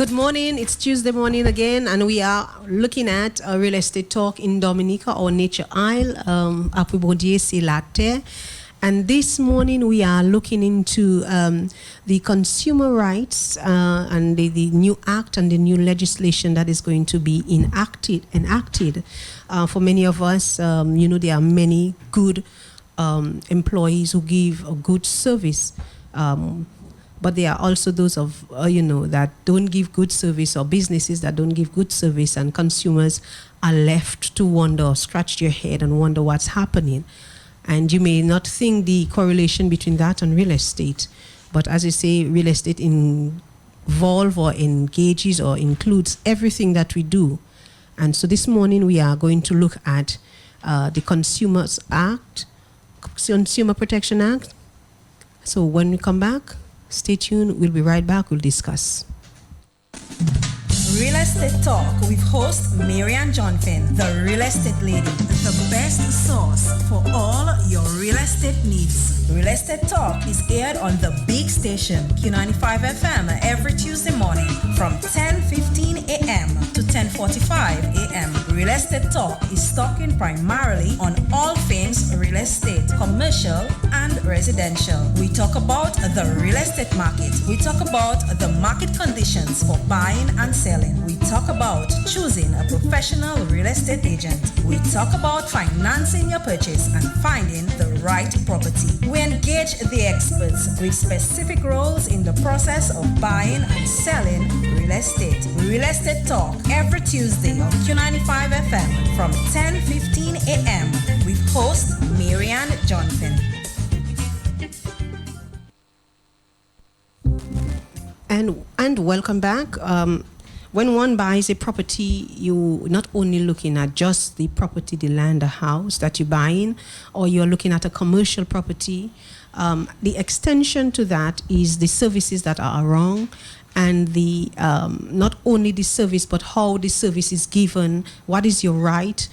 Good morning. It's Tuesday morning again, and we are looking at a real estate talk in Dominica or Nature Isle, Apibodiesi Latte. And this morning we are looking into the consumer rights and the new act and the new legislation that is going to be enacted. For many of us, there are many good employees who give a good service. But there are also those that don't give good service, or businesses that don't give good service, and consumers are left to wonder or scratch their head and wonder what's happening. And you may not think the correlation between that and real estate, but as you say, real estate involves or engages or includes everything that we do. And so this morning we are going to look at the Consumer Protection Act. So when we come back, stay tuned. We'll be right back. We'll discuss. Real Estate Talk with host Marianne Johnfin, the real estate lady, the best source for all your real estate needs. Real Estate Talk is aired on the big station Q95 FM every Tuesday morning from 10:15 a.m. to 10:45 a.m. Real Estate Talk is talking primarily on all things real estate, commercial and residential. We talk about the real estate market. We talk about the market conditions for buying and selling. We talk about choosing a professional real estate agent. We talk about financing your purchase and finding the right property. We engage the experts with specific roles in the process of buying and selling real estate. Real Estate Talk every Tuesday on Q95 FM from 10:15 a.m. with host Marianne Johnfin. And welcome back. When one buys a property, you're not only looking at just the property, the land, the house that you're buying, or you're looking at a commercial property. The extension to that is the services that are wrong, and the not only the service, but how the service is given, what is your right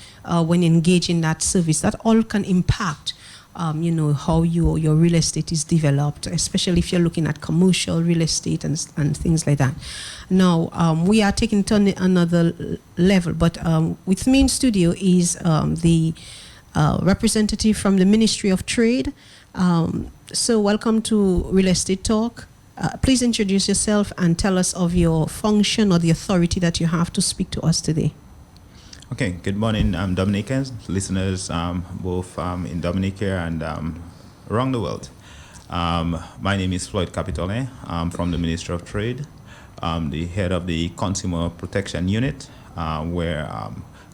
when engaging that service. That all can impact how your real estate is developed, especially if you're looking at commercial real estate and things like that. Now, we are taking it to another level, but with me in studio is the representative from the Ministry of Trade. So welcome to Real Estate Talk. Please introduce yourself and tell us of your function or the authority that you have to speak to us today. Okay, good morning, Dominicans, listeners, both in Dominica and around the world. My name is Floyd Capitole. I'm from the Ministry of Trade. I'm the head of the Consumer Protection Unit, where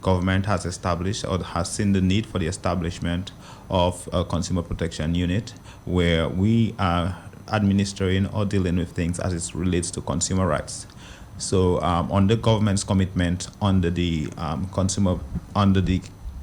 government has established or has seen the need for the establishment of a Consumer Protection Unit, where we are administering or dealing with things as it relates to consumer rights. So, under government's commitment under the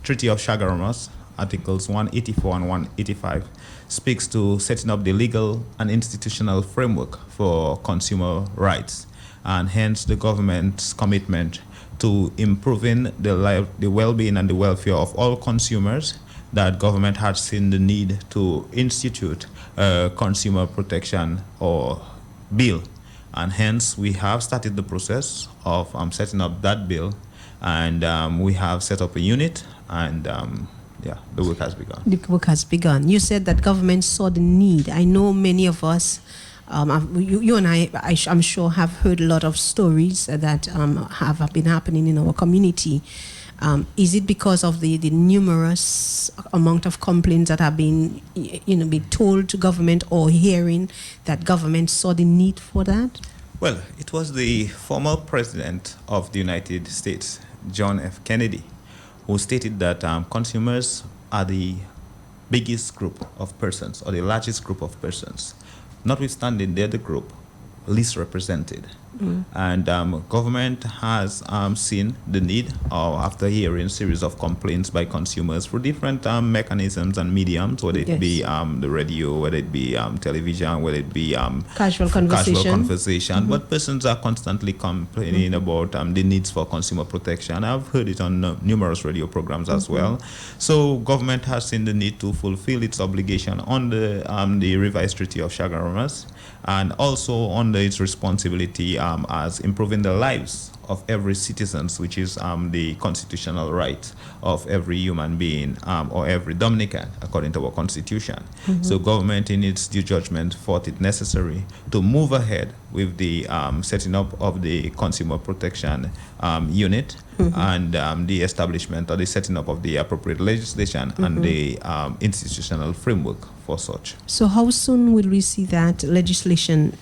Treaty of Chaguaramas, Articles 184 and 185 speaks to setting up the legal and institutional framework for consumer rights, and hence the government's commitment to improving the well-being and the welfare of all consumers. That government had seen the need to institute a consumer protection or bill. And hence, we have started the process of setting up that bill, and we have set up a unit, and the work has begun. The work has begun. You said that government saw the need. I know many of us, you and I'm sure, have heard a lot of stories that have been happening in our community. Is it because of the numerous amount of complaints that have been told to government, or hearing that government saw the need for that? Well, it was the former president of the United States, John F. Kennedy, who stated that consumers are the biggest group of persons, or the largest group of persons. Notwithstanding, they're the group least represented. And government has seen the need, after hearing a series of complaints by consumers through different mechanisms and mediums, whether it be the radio, whether it be television, whether it be casual conversation. But persons are constantly complaining about the needs for consumer protection. I've heard it on numerous radio programs as well. So government has seen the need to fulfill its obligation under the revised Treaty of Chaguaramas, and also under its responsibility as improving the lives of every citizen, which is the constitutional right of every human being or every Dominican, according to our constitution. So government, in its due judgment, thought it necessary to move ahead with the setting up of the consumer protection unit and the establishment or the setting up of the appropriate legislation and the institutional framework for such. So how soon will we see that legislation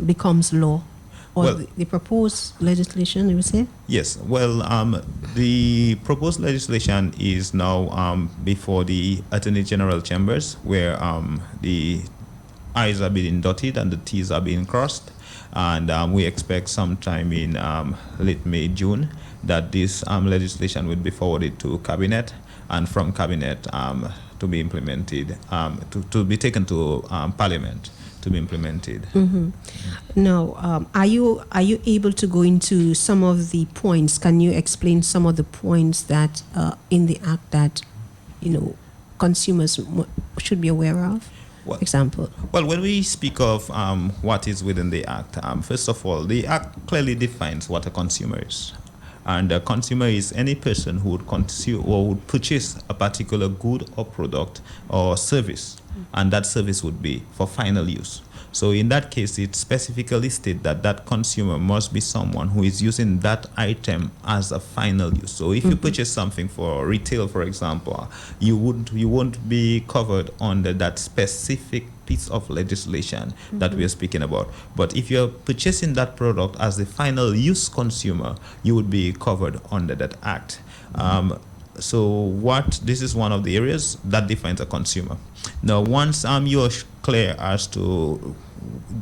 becomes law? Or Well- the proposed legislation, you would say? Yes, well, the proposed legislation is now before the Attorney General Chambers, where the I's are being dotted and the T's are being crossed. And we expect sometime in late May, June, that this legislation will be forwarded to Cabinet, and from Cabinet to be implemented, to be taken to Parliament to be implemented. Now, are you able to go into some of the points? Can you explain some of the points that in the act that consumers should be aware of? Well- Example. Well, when we speak of what is within the Act, first of all, the Act clearly defines what a consumer is. And a consumer is any person who would consume or would purchase a particular good or product or service, and that service would be for final use. So in that case, it specifically states that that consumer must be someone who is using that item as a final use. So if you purchase something for retail, for example, you won't be covered under that specific piece of legislation that we are speaking about. But if you're purchasing that product as the final use consumer, you would be covered under that act. So this is one of the areas that defines a consumer. Now, once you're clear as to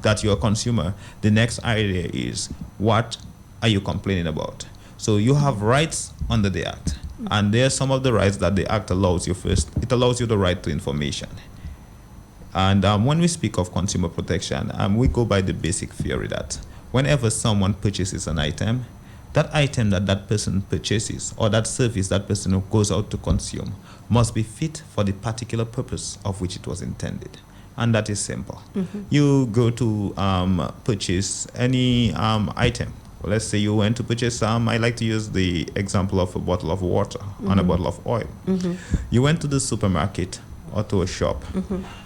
that you're a consumer, the next idea is, what are you complaining about? So you have rights under the Act, and there are some of the rights that the Act allows you. First, it allows you the right to information. And when we speak of consumer protection, we go by the basic theory that whenever someone purchases an item, that item that person purchases or that service that person goes out to consume must be fit for the particular purpose of which it was intended. And that is simple. You go to purchase any item. Well, let's say you went to purchase I like to use the example of a bottle of water and a bottle of oil. You went to the supermarket or to a shop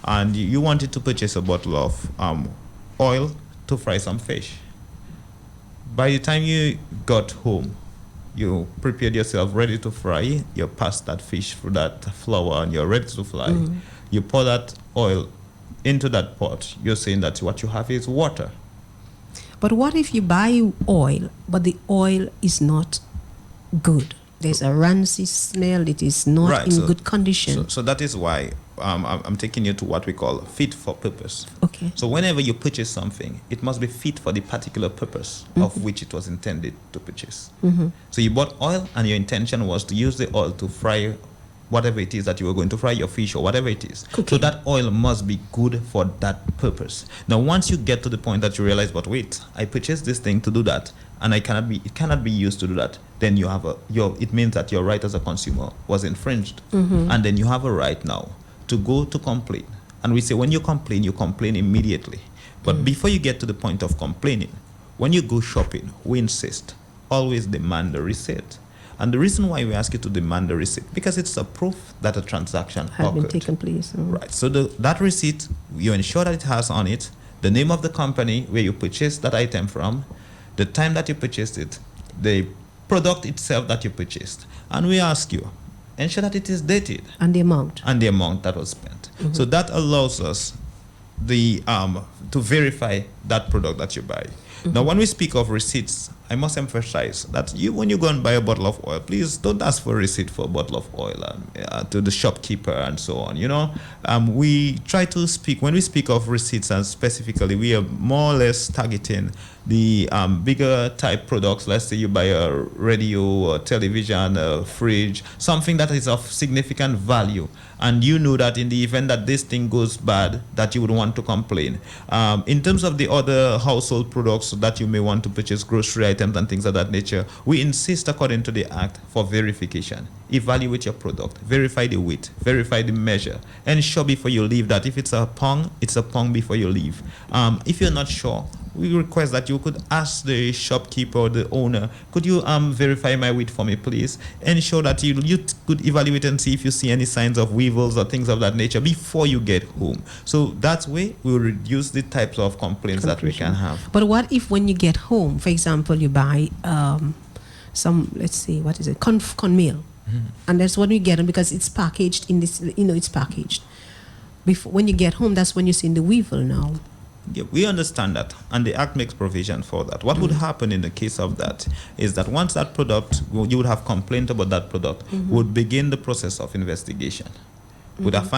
and you wanted to purchase a bottle of oil to fry some fish. By the time you got home, you prepared yourself ready to fry. You passed that fish through that flour and you're ready to fry. You pour that oil into that pot. You're saying that what you have is water. But what if you buy oil, but the oil is not good? There's a rancid smell. It is not Right, in so- good condition. So that is why I'm taking you to what we call fit for purpose. Okay. So whenever you purchase something, it must be fit for the particular purpose of which it was intended to purchase. So you bought oil and your intention was to use the oil to fry whatever it is that you were going to fry, your fish or whatever it is. So that oil must be good for that purpose. Now, once you get to the point that you realize, but wait, I purchased this thing to do that, and it cannot be used to do that, then you have it means that your right as a consumer was infringed. And then you have a right now to go to complain. And we say when you complain immediately. But before you get to the point of complaining, when you go shopping, we insist, always demand the receipt. And the reason why we ask you to demand the receipt, because it's a proof that a transaction Have been occurred. taken place. Right. So that receipt, you ensure that it has on it the name of the company where you purchased that item from, the time that you purchased it, the product itself that you purchased. And we ask you, ensure that it is dated And the amount. and the amount that was spent. So that allows us to verify that product that you buy. Now, when we speak of receipts, I must emphasize that when you go and buy a bottle of oil, please don't ask for a receipt for a bottle of oil to the shopkeeper and so on. We try to speak, when we speak of receipts, and specifically, we are more or less targeting the bigger type products. Let's say you buy a radio, a television, a fridge, something that is of significant value. And you know that in the event that this thing goes bad, that you would want to complain. In terms of the other household products that you may want to purchase, grocery items and things of that nature, we insist according to the Act for verification. Evaluate your product, verify the weight, verify the measure, ensure before you leave that if it's a pound before you leave. If you're not sure, we request that you could ask the shopkeeper or the owner, could you verify my wheat for me, please? Ensure that you could evaluate and see if you see any signs of weevils or things of that nature before you get home. So that way, we will reduce the types of complaints that we can have. But what if when you get home, for example, you buy some, let's say, what is it, cornmeal, and that's when you get them because it's packaged in this, it's packaged. Before, when you get home, that's when you see the weevil now. Yeah, we understand that, and the Act makes provision for that. What would happen in the case of that is that once that product, you would have complaint about that product, would begin the process of investigation. Would have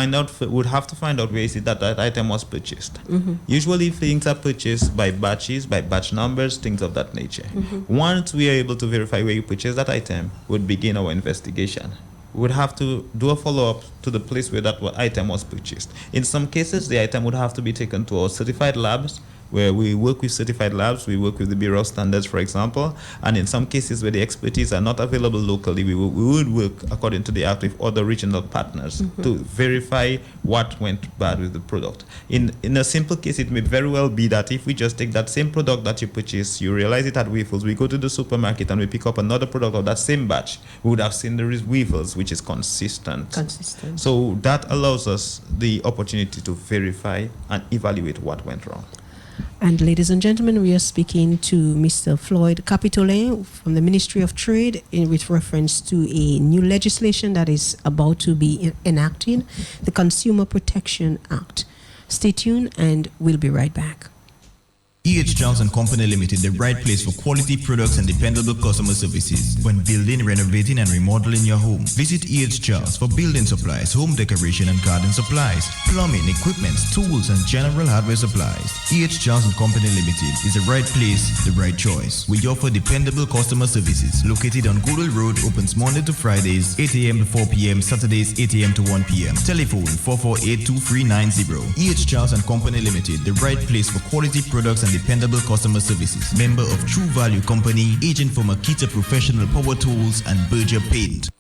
to find out where is it that item was purchased. Usually things are purchased by batches, by batch numbers, things of that nature. Once we are able to verify where you purchased that item, we'd begin our investigation. We would have to do a follow-up to the place where that item was purchased. In some cases, the item would have to be taken to our certified labs, where we work with certified labs. We work with the Bureau of Standards, for example. And in some cases where the expertise are not available locally, we would work according to the Act with other regional partners to verify what went bad with the product. In a simple case, it may very well be that if we just take that same product that you purchased, you realize it had weevils, we go to the supermarket and we pick up another product of that same batch, we would have seen there is weevils, which is consistent. So that allows us the opportunity to verify and evaluate what went wrong. And ladies and gentlemen, we are speaking to Mr. Floyd Capitolet from the Ministry of Trade with reference to a new legislation that is about to be enacted, the Consumer Protection Act. Stay tuned and we'll be right back. E.H. Charles & Company Limited, the right place for quality products and dependable customer services. When building, renovating, and remodeling your home, visit E.H. Charles for building supplies, home decoration and garden supplies, plumbing, equipment, tools, and general hardware supplies. E.H. Charles & Company Limited is the right place, the right choice. We offer dependable customer services. Located on Goodall Road, opens Monday to Fridays, 8 a.m. to 4 p.m., Saturdays, 8 a.m. to 1 p.m. Telephone 448-2390. E.H. Charles & Company Limited, the right place for quality products and dependable customer services. Member of True Value Company, agent for Makita Professional Power Tools and Berger Paint.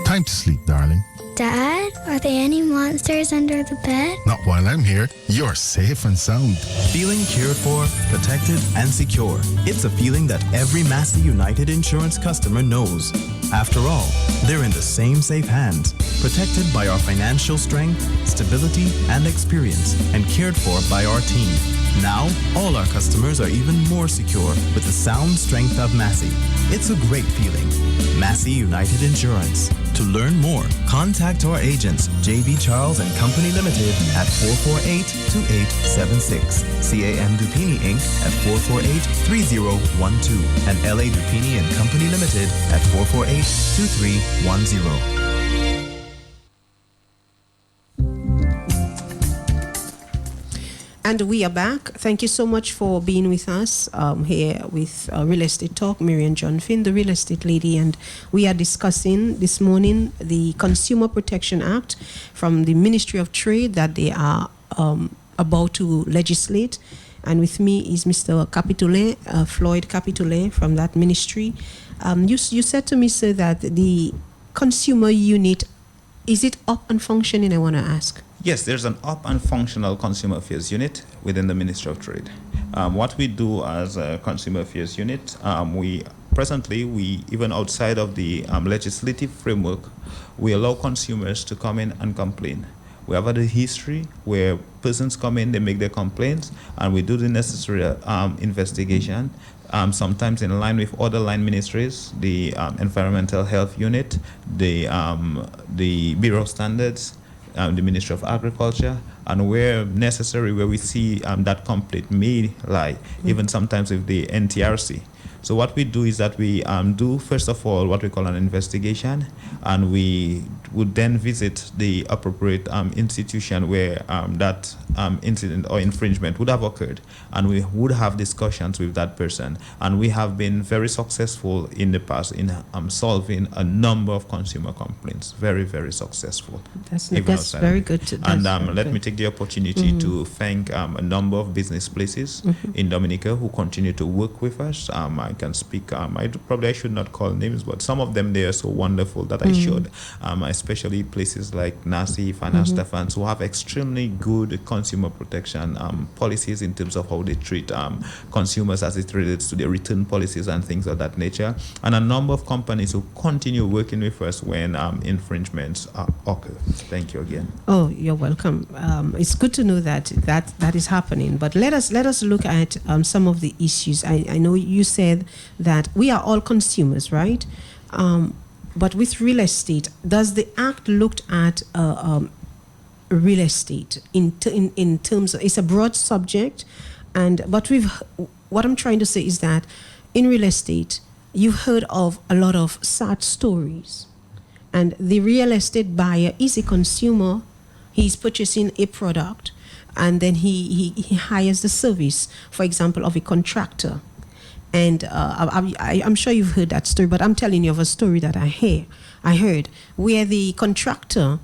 Time to sleep, darling. Dad, are there any monsters under the bed? Not while I'm here. You're safe and sound. Feeling cared for, protected, and secure. It's a feeling that every Massey United Insurance customer knows. After all, they're in the same safe hands, protected by our financial strength, stability, and experience, and cared for by our team. Now, all our customers are even more secure with the sound strength of Massey. It's a great feeling. Massey United Insurance. To learn more, contact our agents, JB Charles & Company Limited at 448-2876, CAM Dupini Inc. at 448-3012, and LA Dupini & Company Limited at 448-2310. And we are back. Thank you so much for being with us here with Real Estate Talk, Marian John Finn, the real estate lady. And we are discussing this morning the Consumer Protection Act from the Ministry of Trade that they are about to legislate. And with me is Mr. Capitolet, Floyd Capitolet from that ministry. You said to me, sir, that the consumer unit, is it up and functioning, I want to ask? Yes, there's an up and functional consumer affairs unit within the Ministry of Trade. What we do as a consumer affairs unit, we even outside of the legislative framework, we allow consumers to come in and complain. We have had a history where persons come in, they make their complaints, and we do the necessary investigation. Sometimes in line with other line ministries, the Environmental Health Unit, the Bureau of Standards, the Ministry of Agriculture, and where necessary, where we see that complaint may lie, even sometimes with the NTRC. So what we do is that we do, first of all, what we call an investigation, and we would then visit the appropriate institution where that incident or infringement would have occurred, and we would have discussions with that person. And we have been very successful in the past in solving a number of consumer complaints. Very, very successful. That's very good. And let me take the opportunity to thank a number of business places in Dominica who continue to work with us. I can speak, I should not call names, but some of them, they are so wonderful that I should. I especially places like NASIF and Astafans, who have extremely good consumer protection policies in terms of how they treat consumers as it relates to their return policies and things of that nature. And a number of companies who continue working with us when infringements occur. Thank you again. Oh, you're welcome. It's good to know that is happening. But let us look at some of the issues. I know you said that we are all consumers, right? But with real estate, does the Act looked at real estate in terms of, it's a broad subject, but what I'm trying to say is that in real estate, you've heard of a lot of sad stories, and the real estate buyer is a consumer. He's purchasing a product, and then he hires the service, for example, of a contractor. And I'm sure you've heard that story, but I'm telling you of a story that I heard where the contractor,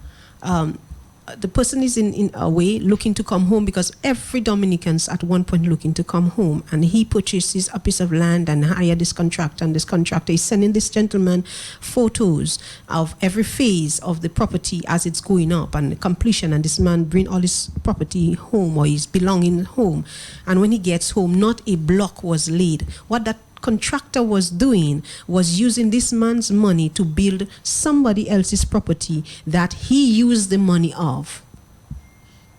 the person is in a way looking to come home, because every Dominican's at one point looking to come home, and he purchases a piece of land and hire this contractor, and this contractor is sending this gentleman photos of every phase of the property as it's going up and the completion, and this man bring all his property home or his belongings home, and when he gets home, not a block was laid. What that contractor was doing was using this man's money to build somebody else's property that he used the money of.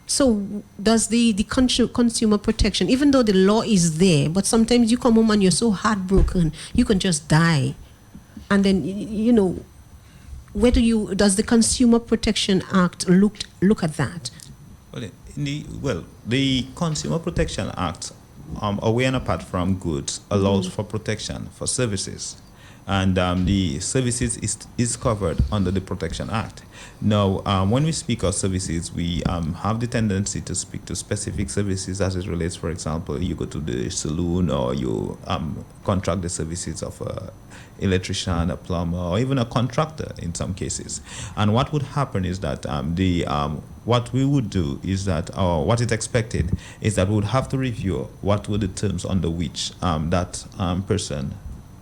So does the consumer protection, even though the law is there, but sometimes you come home and you're so heartbroken, you can just die. And then, does the Consumer Protection Act look at that? Well, the Consumer Protection Act, away and apart from goods, allows for protection for services, and the services is covered under the Protection Act. Now, when we speak of services, we have the tendency to speak to specific services as it relates. For example, you go to the saloon, or you contract the services of an electrician, a plumber, or even a contractor in some cases. And what would happen is that what we would do is that, or what is expected is that we would have to review what were the terms under which that person,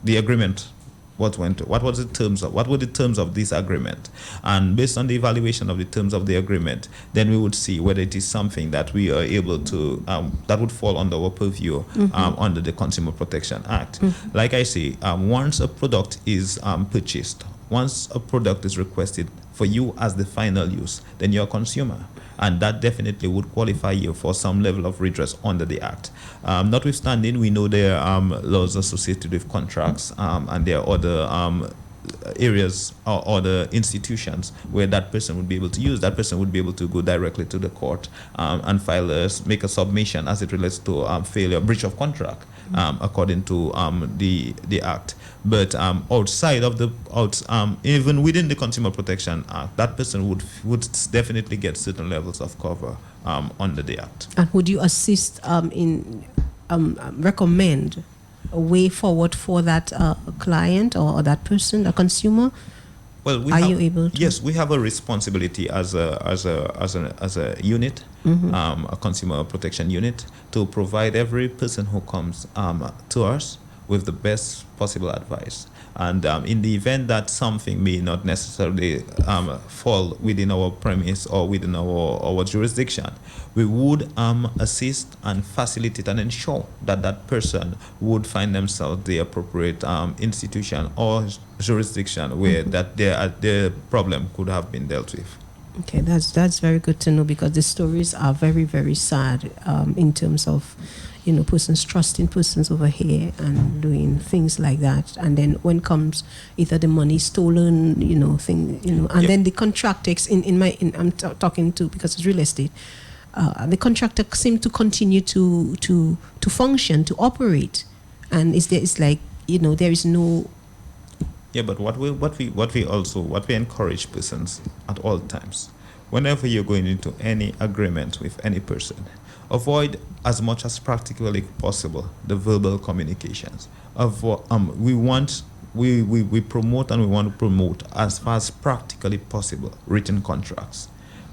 the agreement, what were the terms of this agreement, and based on the evaluation of the terms of the agreement, then we would see whether it is something that we are able to that would fall under our purview under the Consumer Protection Act. Like I say, once a product is purchased, once a product is requested for you as the final use, then you're a consumer, and that definitely would qualify you for some level of redress under the Act. Notwithstanding, we know there are laws associated with contracts, and there are other areas or other institutions where that person would be able to use. That person would be able to go directly to the court and make a submission as it relates to breach of contract, according to the Act. But even within the Consumer Protection Act, that person would definitely get certain levels of cover under the Act. And would you assist in recommend a way forward for that client or that person, the consumer? Well, you able to? Yes, we have a responsibility as a unit, a consumer protection unit, to provide every person who comes to us with the best possible advice. And in the event that something may not necessarily fall within our premise or within our jurisdiction, we would assist and facilitate and ensure that that person would find themselves the appropriate institution or jurisdiction where that their problem could have been dealt with. Okay, that's very good to know, because the stories are very, very sad in terms of persons trusting persons over here and doing things like that, and then when comes either the money stolen, and then the contractor I'm talking to, because it's real estate, the contractor seems to continue to function, to operate, and there is no. Yeah, but what we encourage persons at all times, whenever you're going into any agreement with any person, avoid as much as practically possible the verbal communications. We promote, and we want to promote as far as practically possible written contracts.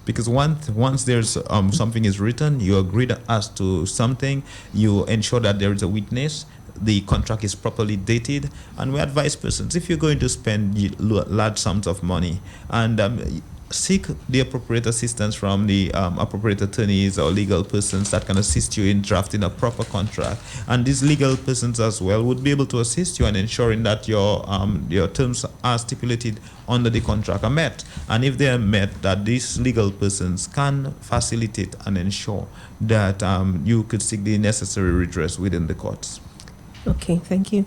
Because once there's something is written, you agree as to something, you ensure that there is a witness, the contract is properly dated, and we advise persons, if you're going to spend large sums of money, and seek the appropriate assistance from the appropriate attorneys or legal persons that can assist you in drafting a proper contract. And these legal persons as well would be able to assist you in ensuring that your terms are stipulated under the contract are met. And if they are met, that these legal persons can facilitate and ensure that you could seek the necessary redress within the courts. Okay, thank you.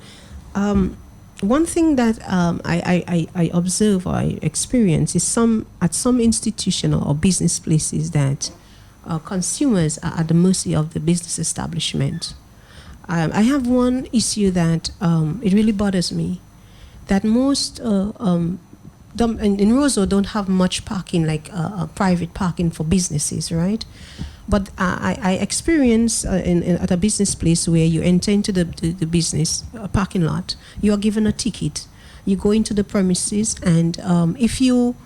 One thing that I observe or I experience is at some institutional or business places that consumers are at the mercy of the business establishment. I have one issue that it really bothers me, that most in Roseau don't have much parking, like private parking for businesses, right? But I experience at a business place where you enter into the business parking lot, you are given a ticket. You go into the premises, and if you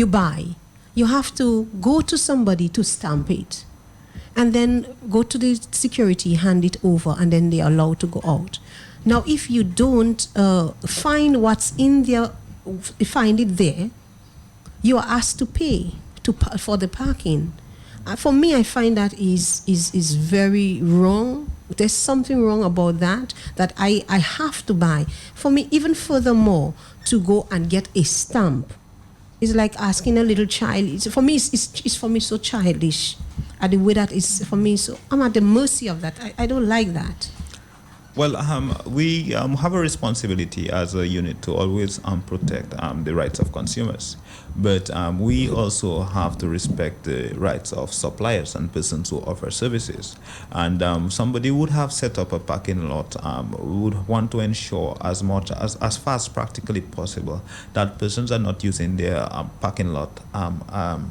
buy, you have to go to somebody to stamp it, and then go to the security, hand it over, and then they are allowed to go out. Now, if you don't find what's in there, find it there, you are asked to pay for the parking. For me, I find that is very wrong. There's something wrong about that I have to buy. For me, even furthermore, to go and get a stamp is like asking a little child. It's for me so childish. And the way that is for me, so I'm at the mercy of that. I don't like that. Well, we have a responsibility as a unit to always protect the rights of consumers. But we also have to respect the rights of suppliers and persons who offer services. And somebody would have set up a parking lot, would want to ensure as far as practically possible that persons are not using their parking lot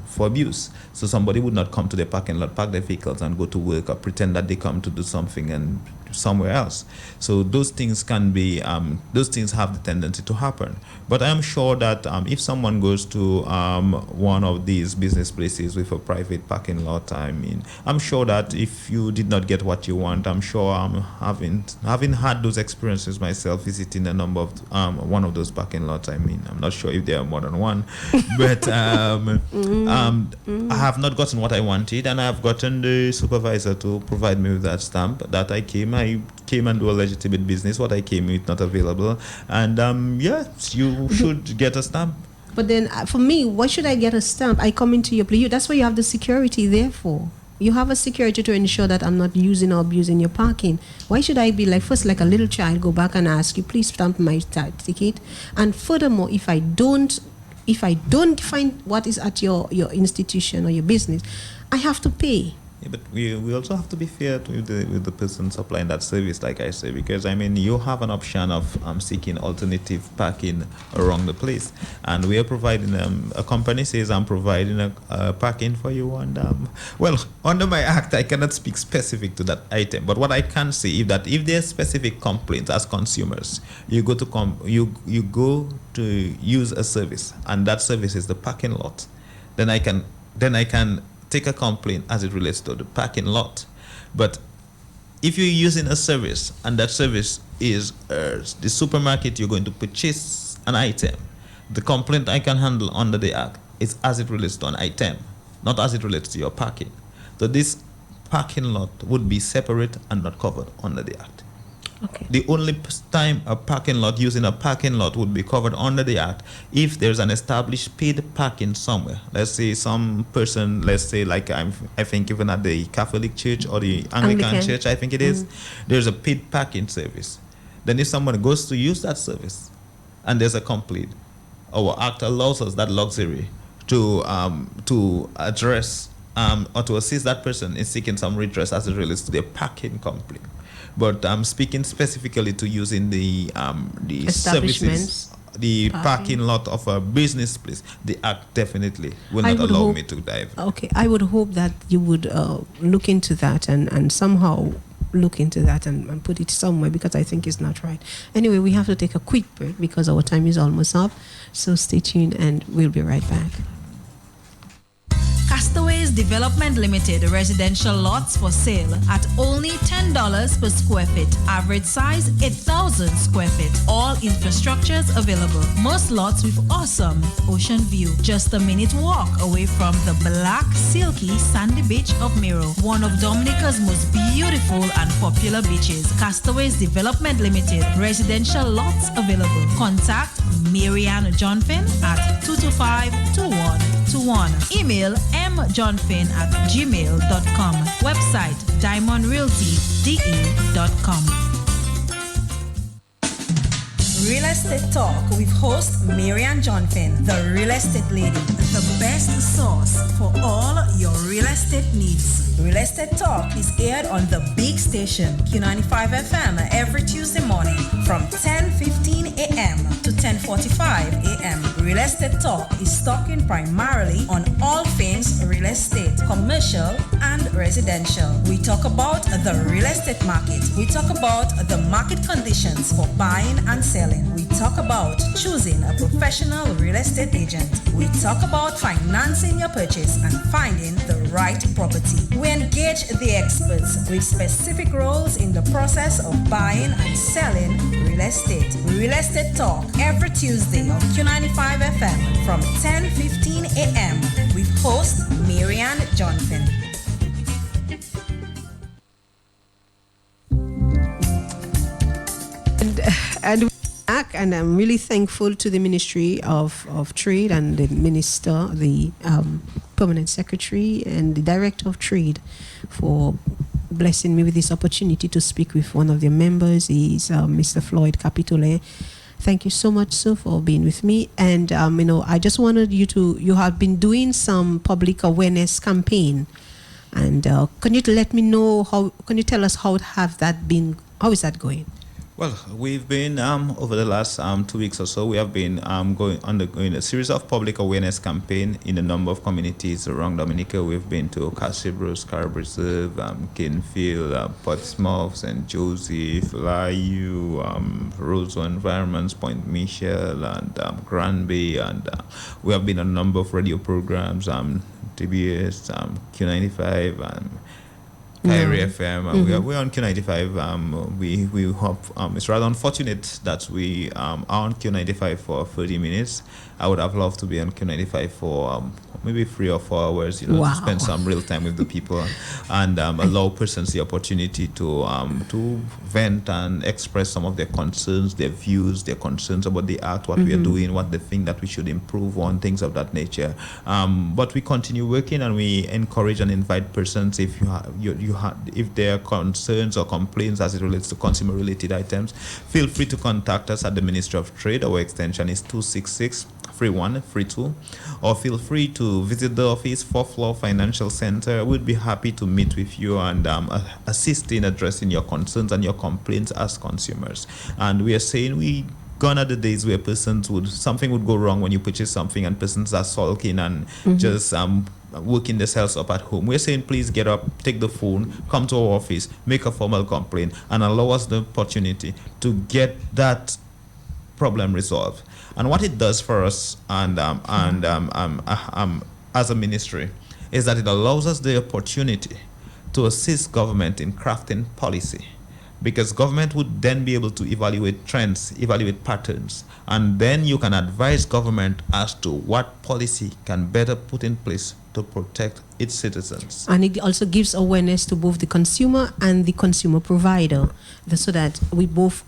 for abuse. So somebody would not come to the parking lot, park their vehicles, and go to work or pretend that they come to do something and somewhere else. So those things can be, those things have the tendency to happen. But I am sure that if someone goes to one of these business places with a private parking lot, I'm sure that if you did not get what you want, I'm sure having had those experiences myself, visiting a number of one of those parking lots. I'm not sure if there are more than one, but I have not gotten what I wanted, and I have gotten the supervisor to provide me with that stamp that I came and do a legitimate business. What I came with not available, and yes, you should get a stamp. But then, for me, why should I get a stamp? I come into your place. That's why you have the security there for. You have a security to ensure that I'm not using or abusing your parking. Why should I be like a little child, go back and ask you, please stamp my ticket? And furthermore, if I don't find what is at your institution or your business, I have to pay. Yeah, but we also have to be fair with the person supplying that service, like I say, because you have an option of seeking alternative parking around the place, and we are providing a company says I'm providing a parking for you, and well, under my act I cannot speak specific to that item, but what I can say is that if there are specific complaints as consumers, you go to use a service, and that service is the parking lot, then I can take a complaint as it relates to the parking lot. But if you're using a service, and that service is the supermarket, you're going to purchase an item, the complaint I can handle under the act is as it relates to an item, not as it relates to your parking. So this parking lot would be separate and not covered under the act. Okay. The only time a parking lot using a parking lot would be covered under the act if there's an established paid parking somewhere. Let's say some person, like I think even at the Catholic Church or the Anglican Church, I think it is, there's a paid parking service. Then if someone goes to use that service and there's a complaint, our act allows us that luxury to address or to assist that person in seeking some redress as it relates to their parking complaint. But I'm speaking specifically to using the services, the parking lot of a business place. The act definitely will not allow me to dive. Okay, I would hope that you would look into that and somehow look into that and put it somewhere, because I think it's not right. Anyway, we have to take a quick break because our time is almost up. So stay tuned and we'll be right back. Castaways Development Limited residential lots for sale at only $10 per square feet. Average size 8,000 square feet. All infrastructures available. Most lots with awesome ocean view. Just a minute walk away from the black, silky, sandy beach of Miro, one of Dominica's most beautiful and popular beaches. Castaways Development Limited residential lots available. Contact Marianne Johnfin at 225-2121. Email mjohnfin@gmail.com. Website diamondrealtyde.com. Real Estate Talk with host Marianne Johnfin, the real estate lady, the best source for all your real estate needs. Real Estate Talk is aired on the big station, Q95 FM, every Tuesday morning from 10:15 a.m. to 10:45 a.m. Real Estate Talk is talking primarily on all things real estate, commercial and residential. We talk about the real estate market. We talk about the market conditions for buying and selling. We talk about choosing a professional real estate agent. We talk about financing your purchase and finding the right property. We engage the experts with specific roles in the process of buying and selling real estate. Real Estate Talk every Tuesday on Q95 FM from 10:15 a.m. with host Marianne Johnfin. And we're back, and I'm really thankful to the Ministry of Trade and the Minister, the Permanent Secretary, and the Director of Trade for blessing me with this opportunity to speak with one of their members. He's Mr. Floyd Capitole. Thank you so much, sir, for being with me. And I just wanted you have been doing some public awareness campaign, and can you let me know can you tell us how is that going? Well, we've been over the last 2 weeks or so, we have been undergoing a series of public awareness campaign in a number of communities around Dominica. We've been to Casablanca, Scarborough Reserve, Kinfield, Portsmouth, St. Joseph, Layu, Roseau Environments, Point Michel, and Granby, and we have been on a number of radio programs, TBS, Q95, Kyrie FM. We're on Q95. We hope it's rather unfortunate that we are on Q95 for 30 minutes. I would have loved to be on Q95 for maybe 3 or 4 hours, Wow. to spend some real time with the people and allow persons the opportunity to vent and express some of their concerns, their views, their concerns about the act, what we are doing, what they think that we should improve on, things of that nature. But we continue working, and we encourage and invite persons, if if there are concerns or complaints as it relates to consumer-related items, feel free to contact us at the Ministry of Trade. Our extension is 266-3132, or feel free to visit the office, 4th floor Financial Center. We'd be happy to meet with you and assist in addressing your concerns and your complaints as consumers. And we are saying gone are the days where something would go wrong when you purchase something and persons are sulking and just working themselves up at home. We're saying, please get up, take the phone, come to our office, make a formal complaint, and allow us the opportunity to get that problem resolved. And what it does for us as a ministry is that it allows us the opportunity to assist government in crafting policy, because government would then be able to evaluate trends, evaluate patterns, and then you can advise government as to what policy can better put in place to protect its citizens. And it also gives awareness to both the consumer and the consumer provider, so that we both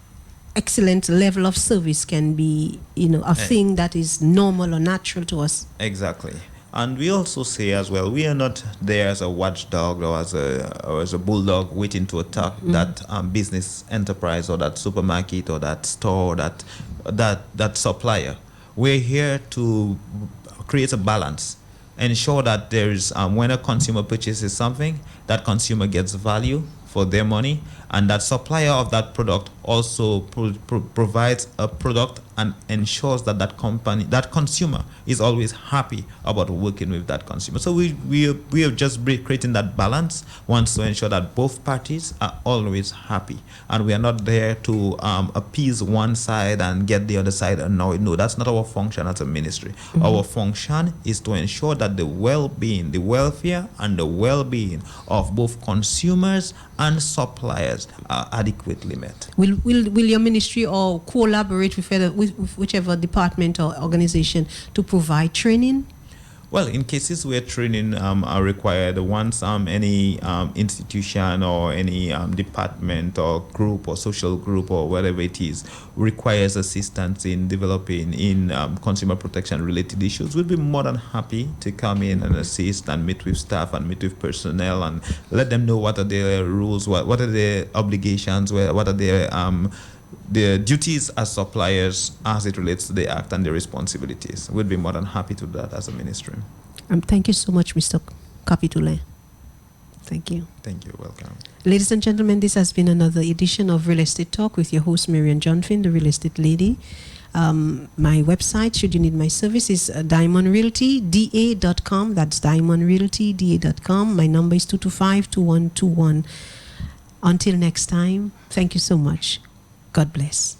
excellent level of service can be, a thing that is normal or natural to us. Exactly. And we also say as well, we are not there as a watchdog or as a bulldog waiting to attack that business enterprise or that supermarket or that store or that supplier. We're here to create a balance, ensure that there is when a consumer purchases something, that consumer gets value for their money, and that supplier of that product also provides a product and ensures that that consumer is always happy about working with that consumer. So we are just creating that balance, wants to ensure that both parties are always happy, and we are not there to appease one side and get the other side annoyed. No, that's not our function as a ministry. Our function is to ensure that the well-being, the welfare and the well-being of both consumers and suppliers are adequately met. Will your ministry or collaborate with whichever department or organization to provide training? Well, in cases where training are required, once any institution or any department or group or social group or whatever it is requires assistance in developing in consumer protection related issues, we'll be more than happy to come in and assist and meet with staff and meet with personnel and let them know what are their rules, what are their obligations, what are their duties as suppliers as it relates to the act and their responsibilities. We'd be more than happy to do that as a ministry. Thank you so much, Mr. Kapitule. Thank you. Thank you. Welcome. Ladies and gentlemen, this has been another edition of Real Estate Talk with your host, Marian Johnfin, the Real Estate Lady. My website, should you need my service, is diamondrealtyda.com. That's diamondrealtyda.com. My number is 225-2121. Until next time, thank you so much. God bless.